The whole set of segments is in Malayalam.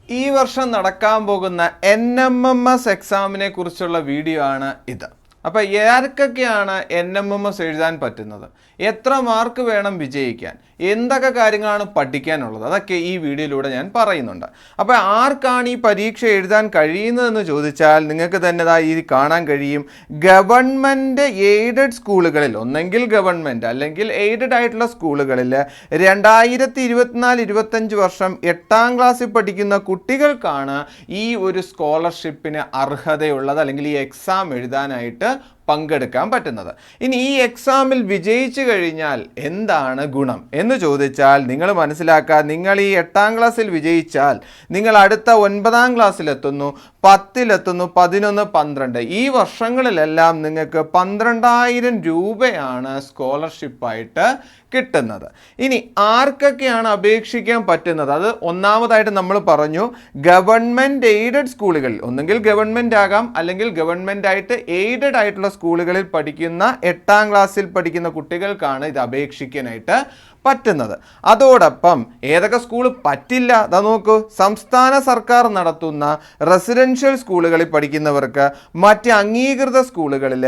ഈ വർഷം നടക്കാൻ പോകുന്ന NMMS എക്സാമിനെ കുറിച്ചുള്ള വീഡിയോ ആണ് ഇത്. അപ്പോൾ ആർക്കൊക്കെയാണ് NMMS എഴുതാൻ പറ്റുന്നത്, എത്ര മാർക്ക് വേണം വിജയിക്കാൻ, എന്തൊക്കെ കാര്യങ്ങളാണ് പഠിക്കാനുള്ളത്, അതൊക്കെ ഈ വീഡിയോയിലൂടെ ഞാൻ പറയുന്നുണ്ട്. അപ്പോൾ ആർക്കാണ് ഈ പരീക്ഷ എഴുതാൻ കഴിയുന്നതെന്ന് ചോദിച്ചാൽ നിങ്ങൾക്ക് തന്നെ ഈ കാണാൻ കഴിയും. ഗവൺമെൻറ് എയ്ഡഡ് സ്കൂളുകളിൽ, ഒന്നെങ്കിൽ ഗവൺമെൻറ് അല്ലെങ്കിൽ എയ്ഡഡ് ആയിട്ടുള്ള സ്കൂളുകളിൽ 2024-25 വർഷം 8ാം ക്ലാസ്സിൽ പഠിക്കുന്ന കുട്ടികൾക്കാണ് ഈ ഒരു സ്കോളർഷിപ്പിന് അർഹതയുള്ളത്, അല്ലെങ്കിൽ ഈ എക്സാം എഴുതാനായിട്ട് പങ്കെടുക്കാൻ പറ്റുന്നത്. ഇനി ഈ എക്സാമിൽ വിജയിച്ചു കഴിഞ്ഞാൽ എന്താണ് ഗുണം എന്ന് ചോദിച്ചാൽ നിങ്ങൾ മനസ്സിലാക്കുക, നിങ്ങൾ ഈ 8ാം ക്ലാസ്സിൽ വിജയിച്ചാൽ നിങ്ങൾ അടുത്ത 9ാം ക്ലാസ്സിലെത്തുന്നു, 10ലെത്തുന്നു, 11, 12 ഈ വർഷങ്ങളിലെല്ലാം നിങ്ങൾക്ക് 12,000 രൂപയാണ് സ്കോളർഷിപ്പായിട്ട് കിട്ടുന്നത്. ഇനി ആർക്കൊക്കെയാണ് അപേക്ഷിക്കാൻ പറ്റുന്നത്? അത് ഒന്നാമതായിട്ട് നമ്മൾ പറഞ്ഞു, ഗവൺമെൻറ് എയ്ഡഡ് സ്കൂളുകളിൽ, ഒന്നെങ്കിൽ ഗവൺമെൻറ് ആകാം അല്ലെങ്കിൽ ഗവൺമെൻറ് ആയിട്ട് എയ്ഡഡ് ആയിട്ടുള്ള സ്കൂളുകളിൽ പഠിക്കുന്ന 8ാം ക്ലാസ്സിൽ പഠിക്കുന്ന കുട്ടികൾക്കാണ് ഇത് അപേക്ഷിക്കാനായിട്ട് പറ്റുന്നത്. അതോടൊപ്പം ഏതൊക്കെ സ്കൂൾ പറ്റില്ല, അതാ നോക്കൂ, സംസ്ഥാന സർക്കാർ നടത്തുന്ന റെസിഡൻഷ്യൽ സ്കൂളുകളിൽ പഠിക്കുന്നവർക്ക്, മറ്റ് അംഗീകൃത സ്കൂളുകളിൽ,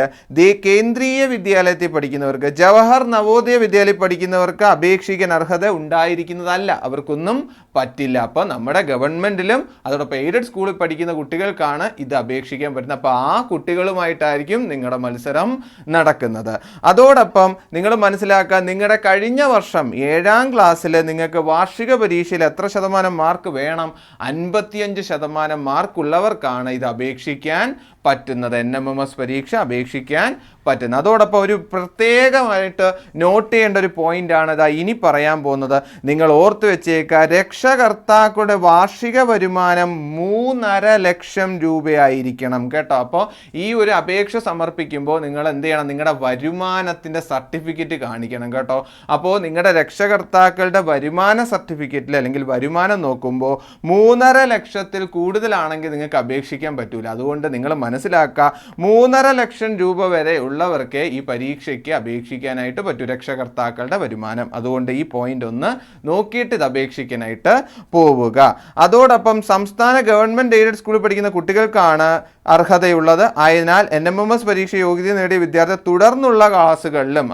കേന്ദ്രീയ വിദ്യാലയത്തിൽ പഠിക്കുന്നവർക്ക്, ജവഹർ നവോദയ വിദ്യാലയത്തിൽ പഠിക്കുന്നവർക്ക് അപേക്ഷിക്കാൻ അർഹത ഉണ്ടായിരിക്കുന്നതല്ല, അവർക്കൊന്നും പറ്റില്ല. അപ്പോൾ നമ്മുടെ ഗവൺമെൻറ്റിലും അതോടൊപ്പം എയ്ഡഡ് സ്കൂളിൽ പഠിക്കുന്ന കുട്ടികൾക്കാണ് ഇത് അപേക്ഷിക്കാൻ പറ്റുന്നത്. അപ്പോൾ ആ കുട്ടികളുമായിട്ടായിരിക്കും നിങ്ങളുടെ മത്സരം നടക്കുന്നത്. അതോടൊപ്പം നിങ്ങൾ മനസ്സിലാക്കുക, നിങ്ങളുടെ കഴിഞ്ഞ വർഷം 7ാം ക്ലാസ്സിൽ നിങ്ങൾക്ക് വാർഷിക പരീക്ഷയിൽ എത്ര ശതമാനം മാർക്ക് വേണം? 55% മാർക്കുള്ളവർക്കാണ് ഇത് അപേക്ഷിക്കാൻ പറ്റുന്നത്, NMMS പരീക്ഷ അപേക്ഷിക്കാൻ പറ്റുന്നത്. അതോടൊപ്പം ഒരു പ്രത്യേകമായിട്ട് നോട്ട് ചെയ്യേണ്ട ഒരു പോയിന്റാണ് ഇതാ ഇനി പറയാൻ പോകുന്നത്. നിങ്ങൾ ഓർത്ത് വെച്ചേക്കുക, രക്ഷകർത്താക്കളുടെ വാർഷിക വരുമാനം 3.5 ലക്ഷം രൂപയായിരിക്കണം കേട്ടോ. അപ്പോൾ ഈ ഒരു അപേക്ഷ സമർപ്പിക്കുമ്പോൾ നിങ്ങൾ എന്ത് ചെയ്യണം? നിങ്ങളുടെ വരുമാനത്തിൻ്റെ സർട്ടിഫിക്കറ്റ് കാണിക്കണം കേട്ടോ. അപ്പോൾ നിങ്ങളുടെ രക്ഷകർത്താക്കളുടെ വരുമാന സർട്ടിഫിക്കറ്റിൽ അല്ലെങ്കിൽ വരുമാനം നോക്കുമ്പോൾ 3.5 ലക്ഷത്തിൽ കൂടുതലാണെങ്കിൽ നിങ്ങൾക്ക് അപേക്ഷിക്കാൻ പറ്റൂല. അതുകൊണ്ട് നിങ്ങൾ മനസ്സിലാക്കുക, 3.5 ലക്ഷം രൂപ വരെ ഉള്ളവർക്ക് ഈ പരീക്ഷയ്ക്ക് അപേക്ഷിക്കാനായിട്ട് പറ്റും, രക്ഷകർത്താക്കളുടെ വരുമാനം. അതുകൊണ്ട് ഈ പോയിന്റ് ഒന്ന് നോക്കിയിട്ട് ഇത് അപേക്ഷിക്കാനായിട്ട് പോവുക. അതോടൊപ്പം സംസ്ഥാന ഗവൺമെൻറ് എയ്ഡഡ് സ്കൂളിൽ പഠിക്കുന്ന കുട്ടികൾക്കാണ് അർഹതയുള്ളത്. ആയതിനാൽ NMMS പരീക്ഷ യോഗ്യത നേടിയ വിദ്യാർത്ഥി തുടർന്നുള്ള ക്ലാസ്സുകളിലും,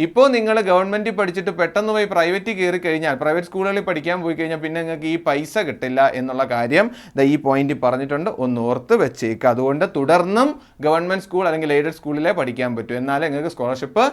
ഇപ്പോൾ നിങ്ങൾ ഗവൺമെൻറ്റിൽ പഠിച്ചിട്ട് പെട്ടെന്ന് പോയി പ്രൈവറ്റിൽ കയറി കഴിഞ്ഞാൽ, പ്രൈവറ്റ് സ്കൂളുകളിൽ പഠിക്കാൻ പോയി കഴിഞ്ഞാൽ പിന്നെ നിങ്ങൾക്ക് ഈ പൈസ കിട്ടില്ല എന്നുള്ള കാര്യം ഈ പോയിന്റ് പറഞ്ഞിട്ടുണ്ട്, ഒന്ന് ഓർത്ത് വെച്ചേക്കുക. അതുകൊണ്ട് തുടർന്നും ഗവൺമെൻറ് സ്കൂൾ അല്ലെങ്കിൽ എയ്ഡഡ് സ്കൂളിലെ പഠിക്കാൻ പറ്റും, എന്നാലേ നിങ്ങൾക്ക് സ്കോളർഷിപ്പ്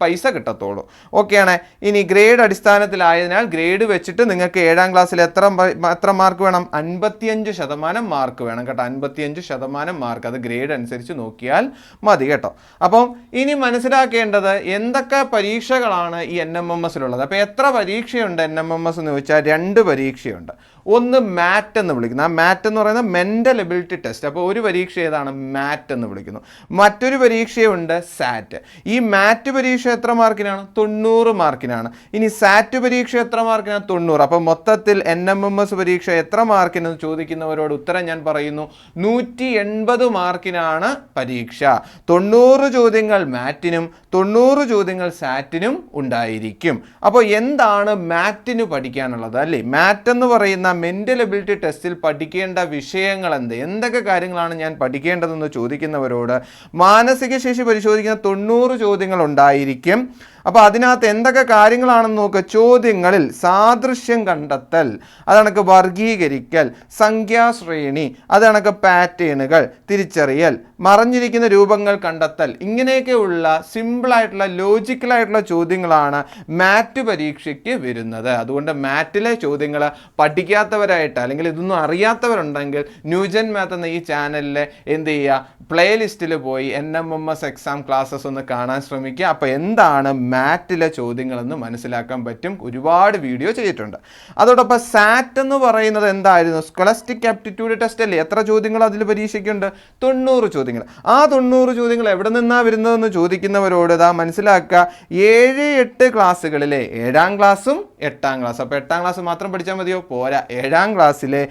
പൈസ കിട്ടത്തുള്ളൂ. ഓക്കെയാണ്. ഇനി ഗ്രേഡ് അടിസ്ഥാനത്തിലായതിനാൽ ഗ്രേഡ് വെച്ചിട്ട് നിങ്ങൾക്ക് 7ാം ക്ലാസ്സിൽ എത്ര മാർക്ക് വേണം? 55% മാർക്ക് വേണം കേട്ടോ. 55% മാർക്ക്, അത് ഗ്രേഡ് അനുസരിച്ച് നോക്കിയാൽ മതി കേട്ടോ. അപ്പം ഇനി മനസ്സിലാക്കേണ്ടത് എന്തൊക്കെ പരീക്ഷകളാണ് ഈ NMMSലുള്ളത്. അപ്പോൾ എത്ര പരീക്ഷയുണ്ട് NMMS എന്ന് ചോദിച്ചാൽ 2 പരീക്ഷയുണ്ട്. ഒന്ന് മാറ്റ് എന്ന് വിളിക്കുന്നു. ആ മാറ്റ് എന്ന് പറയുന്നത് മെൻ്റൽ എബിലിറ്റി ടെസ്റ്റ്. അപ്പോൾ ഒരു പരീക്ഷ ഏതാണ്? മാറ്റ് എന്ന് വിളിക്കുന്നു. മറ്റൊരു പരീക്ഷയുണ്ട് സാറ്റ്. ഈ മാറ്റ് പരീക്ഷ എത്ര മാർക്കിനാണ്? 90 മാർക്കിനാണ്. ഇനി സാറ്റ് പരീക്ഷ എത്ര മാർക്കിനാണ്? 90. അപ്പോൾ മൊത്തത്തിൽ NMMS പരീക്ഷ എത്ര മാർക്കിനെന്ന് ചോദിക്കുന്നവരോട് ഉത്തരം ഞാൻ പറയുന്നു, 180 മാർക്കിനാണ് പരീക്ഷ. 90 ചോദ്യങ്ങൾ മാറ്റിനും 90 ചോദ്യങ്ങൾ സാറ്റിനും ഉണ്ടായിരിക്കും. അപ്പോൾ എന്താണ് മാറ്റിന് പഠിക്കാനുള്ളത് അല്ലേ? മാറ്റ് എന്ന് പറയുന്ന മെൻ്റൽ എബിലിറ്റി ടെസ്റ്റിൽ പഠിക്കേണ്ട വിഷയങ്ങൾ എന്തൊക്കെ കാര്യങ്ങളാണ് ഞാൻ പഠിക്കേണ്ടതെന്ന് ചോദിക്കുന്നവരോട് മാനസിക ശേഷി പരിശോധിക്കുന്ന 90 ചോദ്യങ്ങൾ ഉണ്ടായിരിക്കും. അപ്പോൾ അതിനകത്ത് എന്തൊക്കെ കാര്യങ്ങളാണെന്ന് നോക്കുക. ചോദ്യങ്ങളിൽ സാദൃശ്യം കണ്ടെത്തൽ, അതണക്ക് വർഗീകരിക്കൽ, സംഖ്യാശ്രേണി, അതണക്ക് പാറ്റേണുകൾ തിരിച്ചറിയൽ, മറഞ്ഞിരിക്കുന്ന രൂപങ്ങൾ കണ്ടെത്തൽ, ഇങ്ങനെയൊക്കെയുള്ള സിമ്പിളായിട്ടുള്ള ലോജിക്കലായിട്ടുള്ള ചോദ്യങ്ങളാണ് മാറ്റ് പരീക്ഷയ്ക്ക് വരുന്നത്. അതുകൊണ്ട് മാറ്റിലെ ചോദ്യങ്ങൾ പഠിക്കാത്തവരായിട്ട് അല്ലെങ്കിൽ ഇതൊന്നും അറിയാത്തവരുണ്ടെങ്കിൽ ന്യൂജൻ മാത്ത് എന്ന ഈ ചാനലിൽ എന്ത് ചെയ്യുക, പ്ലേലിസ്റ്റിൽ പോയി NMMS എക്സാം ക്ലാസ്സസ് ഒന്ന് കാണാൻ ശ്രമിക്കുക. അപ്പോൾ എന്താണ് മാറ്റിലെ ചോദ്യങ്ങളെന്ന് മനസ്സിലാക്കാൻ പറ്റും. ഒരുപാട് വീഡിയോ ചെയ്തിട്ടുണ്ട്. അതോടൊപ്പം സാറ്റ് എന്ന് പറയുന്നത് എന്തായിരുന്നു? സ്കോളസ്റ്റിക് ആപ്റ്റിറ്റ്യൂഡ് ടെസ്റ്റ് അല്ലേ? എത്ര ചോദ്യങ്ങൾ അതിൽ പരീക്ഷയ്ക്കുണ്ട്? 90 ചോദ്യങ്ങൾ. ആ 90 ചോദ്യങ്ങൾ എവിടെ നിന്നാണ് വരുന്നതെന്ന് ചോദിക്കുന്നവരോട് ഇതാ മനസ്സിലാക്കുക, 7-8 ക്ലാസ്സുകളിലെ 7ാം ക്ലാസ്സും 8ാം ക്ലാസ്. അപ്പോൾ 8ാം ക്ലാസ് മാത്രം പഠിച്ചാൽ മതിയോ? പോരാ. 7ാം ക്ലാസ്സിലെ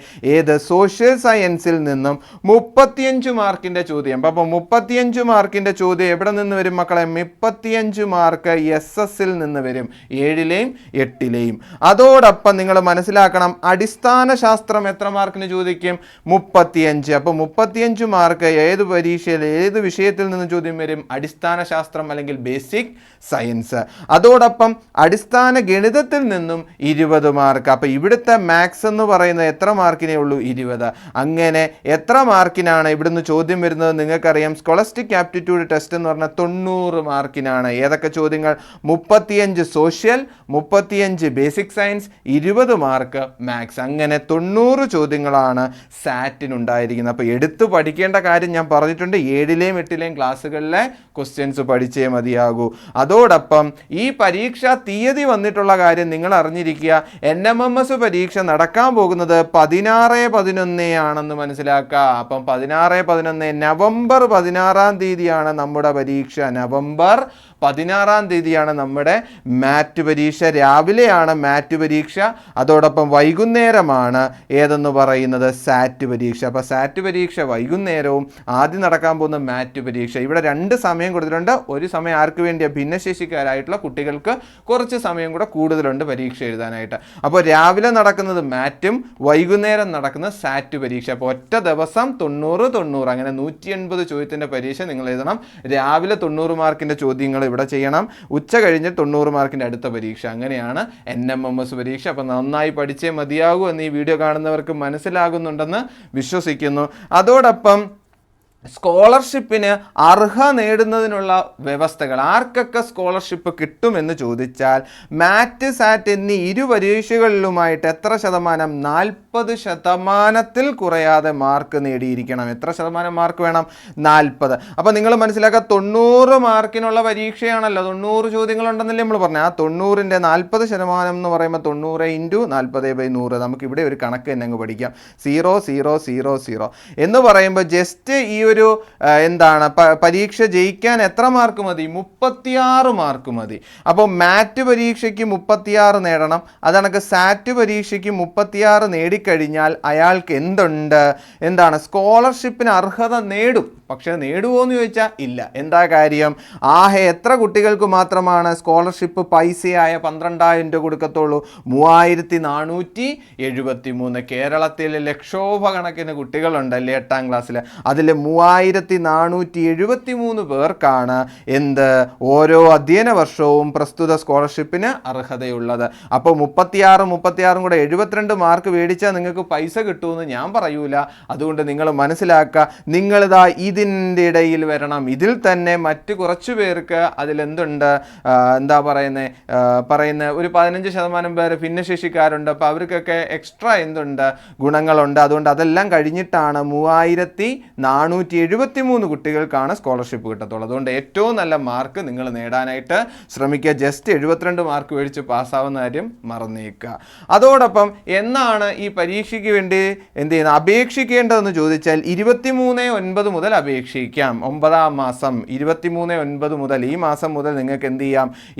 സോഷ്യൽ സയൻസിൽ നിന്നും 35 മാർക്കിൻ്റെ ചോദ്യം. അപ്പോൾ 35 മാർക്കിൻ്റെ ചോദ്യം എവിടെ നിന്ന് വരും മക്കളെ? 35 മാർക്ക് SS നിന്ന് വരും, 7ലെയും 8ലെയും. അതോടൊപ്പം നിങ്ങൾ മനസ്സിലാക്കണം, അടിസ്ഥാന ശാസ്ത്രം എത്ര മാർക്കിന് ചോദിക്കും? 35. അപ്പോൾ 35 മാർക്ക് ഏത് പരീക്ഷയിൽ ഏത് വിഷയത്തിൽ നിന്ന് ചോദ്യം വരും? അടിസ്ഥാന ശാസ്ത്രം അല്ലെങ്കിൽ ബേസിക് സയൻസ്. അതോടൊപ്പം അടിസ്ഥാന ഗണിതത്തിൽ നിന്നും 20 മാർക്ക്. അപ്പോൾ ഇവിടുത്തെ മാത്സ് എന്ന് പറയുന്നത് എത്ര മാർക്കിനേ ഉള്ളൂ? 20. അങ്ങനെ എത്ര മാർക്കിനാണ് ഇവിടുന്ന് ചോദ്യം വരുന്നത് നിങ്ങൾക്കറിയാം. സ്കോളസ്റ്റിക് ആപ്റ്റിറ്റ്യൂഡ് ടെസ്റ്റ് എന്ന് പറഞ്ഞാൽ 90 മാർക്കിനാണ്. ഏതൊക്കെ ചോദ്യങ്ങൾ? 35 social, 35 basic science, 20 mark maths. അങ്ങനെ 90 ചോദ്യങ്ങളാണ് സാറ്റിനുണ്ടായിരിക്കുന്നത്. അപ്പോൾ എടുത്തു പഠിക്കേണ്ട കാര്യം ഞാൻ പറഞ്ഞിട്ടുണ്ട്. 7ലെയും 8ലെയും ക്ലാസ്സുകളിലെ ക്വസ്റ്റ്യൻസ് പഠിച്ചേ മതിയാകൂ. അതോടൊപ്പം ഈ പരീക്ഷാ തീയതി വന്നിട്ടുള്ള കാര്യം നിങ്ങൾ അറിഞ്ഞിരിക്കുക. NMMS പരീക്ഷ നടക്കാൻ പോകുന്നത് 16/11 ആണെന്ന് മനസ്സിലാക്കുക. അപ്പം 16/11 നവംബർ 16-ാം തീയതിയാണ് നമ്മുടെ പരീക്ഷ. നവംബർ 16-ാം തീയതിയാണ് നമ്മുടെ മാറ്റ് പരീക്ഷ. രാവിലെയാണ് മാറ്റ് പരീക്ഷ, അതോടൊപ്പം വൈകുന്നേരമാണ് ഏതെന്ന് പറയുന്നത് സാറ്റ് പരീക്ഷ. അപ്പോൾ സാറ്റ് പരീക്ഷ വൈകുന്നേരവും ആദ്യം നടക്കാൻ പോകുന്ന മാറ്റ് പരീക്ഷ. ഇവിടെ 2 സമയം കൊടുത്തിട്ടുണ്ട്. ഒരു സമയം ആർക്ക് വേണ്ടിയാണ്? ഭിന്നശേഷിക്കാരായിട്ടുള്ള കുട്ടികൾക്ക് കുറച്ച് സമയം കൂടെ കൂടുതലുണ്ട് പരീക്ഷ എഴുതാനായിട്ട്. അപ്പോൾ രാവിലെ നടക്കുന്നത് മാറ്റും, വൈകുന്നേരം നടക്കുന്ന സാറ്റ് പരീക്ഷ. അപ്പോൾ ഒറ്റ ദിവസം 90 അങ്ങനെ 180 ചോദ്യത്തിൻ്റെ പരീക്ഷ നിങ്ങൾ എഴുതണം. രാവിലെ 90 മാർക്കിൻ്റെ ചോദ്യങ്ങൾ ഇവിടെ ചെയ്യണം, ഉച്ച കഴിഞ്ഞ് 90 മാർക്കിൻ്റെ അടുത്ത പരീക്ഷ. അങ്ങനെയാണ് NMMS പരീക്ഷ. അപ്പോൾ നന്നായി പഠിച്ചേ മതിയാകൂ എന്ന് ഈ വീഡിയോ കാണുന്നവർക്ക് മനസ്സിലാകുന്നുണ്ടെന്ന് വിശ്വസിക്കുന്നു. അതോടൊപ്പം സ്കോളർഷിപ്പിന് അർഹ നേടുന്നതിനുള്ള വ്യവസ്ഥകൾ, ആർക്കൊക്കെ സ്കോളർഷിപ്പ് കിട്ടുമെന്ന് ചോദിച്ചാൽ മാറ്റ് സാറ്റ് എന്നീ 2 പരീക്ഷകളിലുമായിട്ട് എത്ര ശതമാനം? 40% കുറയാതെ മാർക്ക് നേടിയിരിക്കണം. എത്ര ശതമാനം മാർക്ക് വേണം? 40. അപ്പോൾ നിങ്ങൾ മനസ്സിലാക്കുക, 90 മാർക്കിനുള്ള പരീക്ഷയാണല്ലോ. 90 ചോദ്യങ്ങളുണ്ടെന്നല്ലേ നമ്മൾ പറഞ്ഞു. ആ 90ൻ്റെ 40% എന്ന് പറയുമ്പോൾ 90 × 40/100. നമുക്കിവിടെ ഒരു കണക്ക് തന്നെ അങ്ങ് പഠിക്കാം. 0 0 0 0 എന്ന് പറയുമ്പോൾ ജസ്റ്റ് ഈ ഒരു എന്താണ് പരീക്ഷ ജയിക്കാൻ എത്ര മാർക്ക് മതി? 36 മാർക്ക് മതി. അപ്പോൾ മാറ്റ് പരീക്ഷയ്ക്ക് 36 നേടണം. അതണക്ക് സാറ്റ് പരീക്ഷയ്ക്ക് 36 നേടിക്കഴിഞ്ഞാൽ അയാൾക്ക് എന്താണ് സ്കോളർഷിപ്പിന് അർഹത നേടും. പക്ഷേ നേടുമോ എന്ന് ചോദിച്ചാൽ ഇല്ല. എന്താ കാര്യം? എത്ര കുട്ടികൾക്ക് മാത്രമാണ് സ്കോളർഷിപ്പ് പൈസയായ 12,000 രൂപ കൊടുക്കത്തുള്ളൂ? 3473. കേരളത്തിൽ ലക്ഷോപകണക്കിന് കുട്ടികളുണ്ടല്ലേ 8ാം ക്ലാസ്സിൽ. അതിൽ 3473 പേർക്കാണ് ഓരോ അധ്യയന വർഷവും പ്രസ്തുത സ്കോളർഷിപ്പിന് അർഹതയുള്ളത്. അപ്പോൾ 36 കൂടെ 72 മാർക്ക് മേടിച്ചാൽ നിങ്ങൾക്ക് പൈസ കിട്ടുമെന്ന് ഞാൻ പറയൂല. അതുകൊണ്ട് നിങ്ങൾ മനസ്സിലാക്കുക, നിങ്ങളിതാ ഇതിൻ്റെ ഇടയിൽ വരണം. ഇതിൽ തന്നെ മറ്റ് കുറച്ച് പേർക്ക് അതിലെന്തുണ്ട്, എന്താ പറയുന്നത് ഒരു 15% പേര് ഭിന്നശേഷിക്കാരുണ്ട്. അപ്പോൾ അവർക്കൊക്കെ എക്സ്ട്രാ ഗുണങ്ങളുണ്ട്. അതുകൊണ്ട് അതെല്ലാം കഴിഞ്ഞിട്ടാണ് 3473 കുട്ടികൾക്കാണ് സ്കോളർഷിപ്പ് കിട്ടത്തുള്ളൂ. അതുകൊണ്ട് ഏറ്റവും നല്ല മാർക്ക് നിങ്ങൾ നേടാനായിട്ട് ശ്രമിക്കുക. ജസ്റ്റ് 72 മാർക്ക് മേടിച്ച് പാസ്സാവുന്ന കാര്യം മറന്നേക്കുക. അതോടൊപ്പം എന്നാണ് ഈ പരീക്ഷയ്ക്ക് വേണ്ടി അപേക്ഷിക്കേണ്ടതെന്ന് ചോദിച്ചാൽ 23/9 മുതൽ അപേക്ഷിക്കാം. 9-ാം മാസം 23/9 മുതൽ, ഈ മാസം മുതൽ നിങ്ങൾക്ക്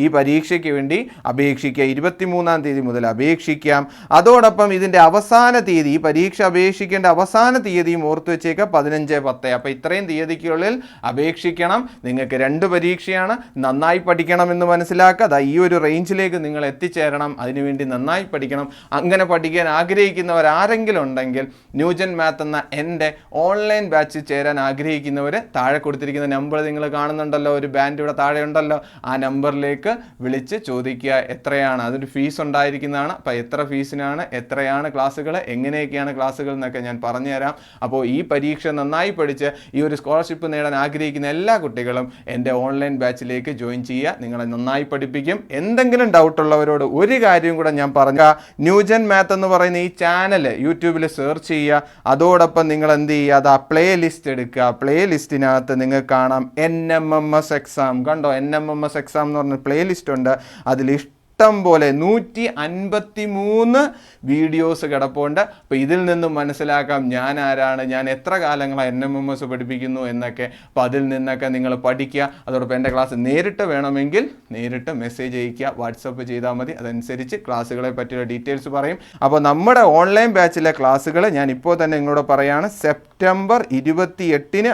ഈ പരീക്ഷയ്ക്ക് വേണ്ടി അപേക്ഷിക്കുക. 23-ാം തീയതി മുതൽ അപേക്ഷിക്കാം. അതോടൊപ്പം ഇതിൻ്റെ അവസാന തീയതി, ഈ പരീക്ഷ അപേക്ഷിക്കേണ്ട അവസാന തീയതിയും ഓർത്തു വെച്ചേക്കുക, 15/10. അപ്പോൾ ഇത്രയും തീയതിക്കുള്ളിൽ അപേക്ഷിക്കണം. നിങ്ങൾക്ക് 2 പരീക്ഷയാണ്. നന്നായി പഠിക്കണം എന്ന് മനസ്സിലാക്കുക. ഈ ഒരു റേഞ്ചിലേക്ക് നിങ്ങൾ എത്തിച്ചേരണം. അതിനുവേണ്ടി നന്നായി പഠിക്കണം. അങ്ങനെ പഠിക്കാൻ ആഗ്രഹിക്കുന്നവർ ആരെങ്കിലും ഉണ്ടെങ്കിൽ ന്യൂജൻ മാത്ത് എന്ന എൻ്റെ ഓൺലൈൻ ബാച്ച് ചേരാൻ ആഗ്രഹിക്കുന്നവർ താഴെ കൊടുത്തിരിക്കുന്ന നമ്പർ നിങ്ങൾ കാണുന്നുണ്ടല്ലോ, ഒരു ബാൻഡ് ഇവിടെ താഴെ ഉണ്ടല്ലോ, ആ നമ്പറിലേക്ക് വിളിച്ച് ചോദിക്കുക എത്രയാണ്. അതൊരു ഫീസ് ഉണ്ടായിരിക്കുന്നതാണ്. അപ്പോൾ എത്ര ഫീസിനാണ്, എത്രയാണ് ക്ലാസ്സുകൾ, എങ്ങനെയൊക്കെയാണ് ക്ലാസ്സുകൾ എന്നൊക്കെ ഞാൻ പറഞ്ഞുതരാം. അപ്പോൾ ഈ പരീക്ഷ നന്നായി പഠിച്ച് ഈ ഒരു സ്കോളർഷിപ്പ് നേടാൻ ആഗ്രഹിക്കുന്ന എല്ലാ കുട്ടികളും എൻ്റെ ഓൺലൈൻ ബാച്ചിലേക്ക് ജോയിൻ ചെയ്യുക. നിങ്ങളെ നന്നായി പഠിപ്പിക്കും. എന്തെങ്കിലും ഡൗട്ടുള്ളവരോട് ഒരു കാര്യം കൂടെ ഞാൻ പറഞ്ഞ, ന്യൂജൻ മാത്ത് എന്ന് പറയുന്ന ഈ ചാനൽ യൂട്യൂബിൽ സെർച്ച് ചെയ്യുക. അതോടൊപ്പം നിങ്ങൾ എന്ത് ചെയ്യുക, അത് ആ പ്ലേ ലിസ്റ്റ് എടുക്കുക. പ്ലേ ലിസ്റ്റിനകത്ത് നിങ്ങൾക്ക് കാണാം NMMS എക്സാം. കണ്ടോ, NMMS എക്സാം എന്ന് പറഞ്ഞ പ്ലേ ലിസ്റ്റ് ഉണ്ട്. അതിൽ പോലെ 153 വീഡിയോസ് കിടപ്പുണ്ട്. അപ്പോൾ ഇതിൽ നിന്നും മനസ്സിലാക്കാം ഞാൻ ആരാണ്, ഞാൻ എത്ര കാലങ്ങളാണ് NMMS പഠിപ്പിക്കുന്നു എന്നൊക്കെ. അപ്പോൾ അതിൽ നിന്നൊക്കെ നിങ്ങൾ പഠിക്കുക. അതോടൊപ്പം എൻ്റെ ക്ലാസ് നേരിട്ട് വേണമെങ്കിൽ നേരിട്ട് മെസ്സേജ് അയയ്ക്കുക, വാട്സപ്പ് ചെയ്താൽ മതി. അതനുസരിച്ച് ക്ലാസ്സുകളെ പറ്റിയുള്ള ഡീറ്റെയിൽസ് പറയും. അപ്പോൾ നമ്മുടെ ഓൺലൈൻ ബാച്ചിലെ ക്ലാസ്സുകൾ ഞാൻ ഇപ്പോൾ തന്നെ നിങ്ങളോട് പറയുകയാണ്. സെപ്റ്റംബർ 28-ന്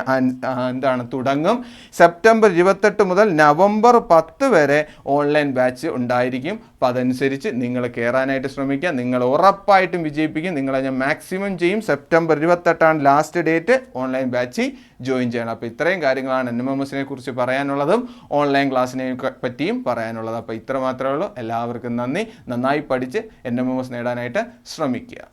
തുടങ്ങും. സെപ്റ്റംബർ 28 മുതൽ നവംബർ 10 വരെ ഓൺലൈൻ ബാച്ച് ഉണ്ടായിരിക്കും. അപ്പോൾ അതനുസരിച്ച് നിങ്ങൾ കയറാനായിട്ട് ശ്രമിക്കുക. നിങ്ങൾ ഉറപ്പായിട്ടും വിജയിപ്പിക്കും. നിങ്ങളെ ഞാൻ മാക്സിമം ചെയ്യും. September 28 last date online batch join ചെയ്യണം. അപ്പോൾ ഇത്രയും കാര്യങ്ങളാണ് NMMSനെ കുറിച്ച് പറയാനുള്ളതും ഓൺലൈൻ ക്ലാസ്സിനെ പറ്റിയും പറയാനുള്ളത്. അപ്പോൾ ഇത്ര മാത്രമേ ഉള്ളൂ. എല്ലാവർക്കും നന്ദി. നന്നായി പഠിച്ച് NMMS നേടാനായിട്ട് ശ്രമിക്കുക.